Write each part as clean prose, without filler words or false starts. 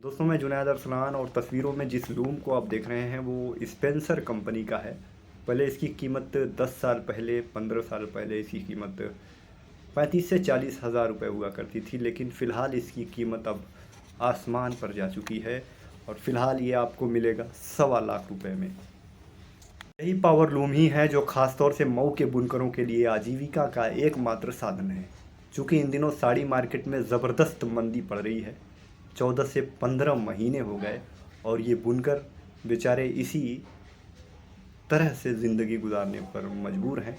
दोस्तों, मैं जुनैद अरसलान और तस्वीरों में जिस लूम को आप देख रहे हैं वो स्पेंसर कंपनी का है। पहले इसकी कीमत 10 साल पहले 15 साल पहले इसकी कीमत 35 से 40 हज़ार रुपये हुआ करती थी, लेकिन फ़िलहाल इसकी कीमत अब आसमान पर जा चुकी है और फ़िलहाल ये आपको मिलेगा 1.25 लाख रुपये में। यही पावर लूम ही है जो ख़ास तौर से मऊ के बुनकरों के लिए आजीविका का एकमात्र साधन है। चूँकि इन दिनों साड़ी मार्केट में ज़बरदस्त मंदी पड़ रही है, 14 से 15 महीने हो गए और ये बुनकर बेचारे इसी तरह से ज़िंदगी गुजारने पर मजबूर हैं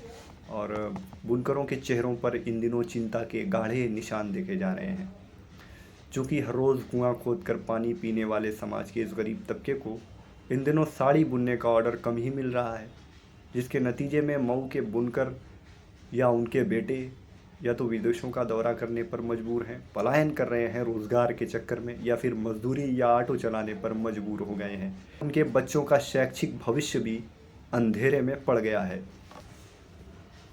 और बुनकरों के चेहरों पर इन दिनों चिंता के गाढ़े निशान देखे जा रहे हैं। चूँकि हर रोज़ कुआं खोदकर पानी पीने वाले समाज के इस गरीब तबके को इन दिनों साड़ी बुनने का ऑर्डर कम ही मिल रहा है, जिसके नतीजे में मऊ के बुनकर या उनके बेटे या तो विदेशों का दौरा करने पर मजबूर हैं, पलायन कर रहे हैं रोज़गार के चक्कर में, या फिर मजदूरी या ऑटो चलाने पर मजबूर हो गए हैं। उनके बच्चों का शैक्षिक भविष्य भी अंधेरे में पड़ गया है।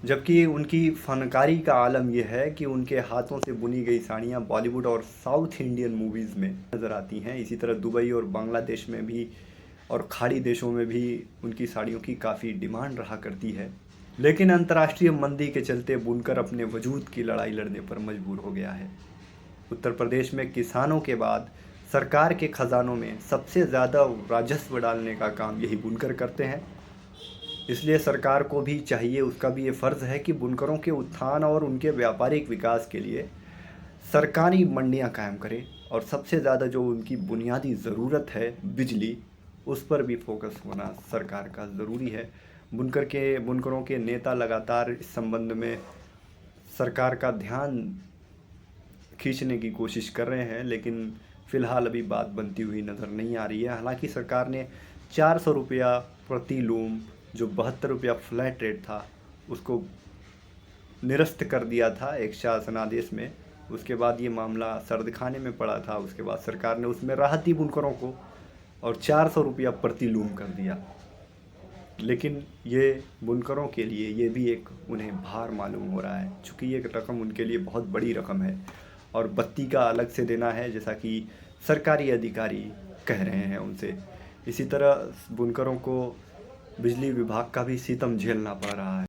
जबकि उनकी फ़नकारी का आलम यह है कि उनके हाथों से बुनी गई साड़ियाँ बॉलीवुड और साउथ इंडियन मूवीज़ में नज़र आती हैं। इसी तरह दुबई और बांग्लादेश में भी और खाड़ी देशों में भी उनकी साड़ियों की काफ़ी डिमांड रहा करती है। लेकिन अंतर्राष्ट्रीय मंदी के चलते बुनकर अपने वजूद की लड़ाई लड़ने पर मजबूर हो गया है। उत्तर प्रदेश में किसानों के बाद सरकार के खजानों में सबसे ज़्यादा राजस्व डालने का काम यही बुनकर करते हैं। इसलिए सरकार को भी चाहिए, उसका भी ये फ़र्ज़ है कि बुनकरों के उत्थान और उनके व्यापारिक विकास के लिए सरकारी मंडियां कायम करे और सबसे ज़्यादा जो उनकी बुनियादी ज़रूरत है बिजली, उस पर भी फोकस होना सरकार का ज़रूरी है। बुनकरों के नेता लगातार इस संबंध में सरकार का ध्यान खींचने की कोशिश कर रहे हैं, लेकिन फ़िलहाल अभी बात बनती हुई नज़र नहीं आ रही है। हालांकि सरकार ने 400 रुपया प्रति लूम, जो 72 रुपया फ्लैट रेट था, उसको निरस्त कर दिया था एक शासनादेश में। उसके बाद ये मामला सर्दखाने में पड़ा था। उसके बाद सरकार ने उसमें राहत दी बुनकरों को और 400 रुपया प्रति लूम कर दिया। लेकिन ये बुनकरों के लिए ये भी एक उन्हें भार मालूम हो रहा है, चूँकि ये रकम उनके लिए बहुत बड़ी रकम है और बत्ती का अलग से देना है, जैसा कि सरकारी अधिकारी कह रहे हैं उनसे। इसी तरह बुनकरों को बिजली विभाग का भी सितम झेलना पड़ रहा है।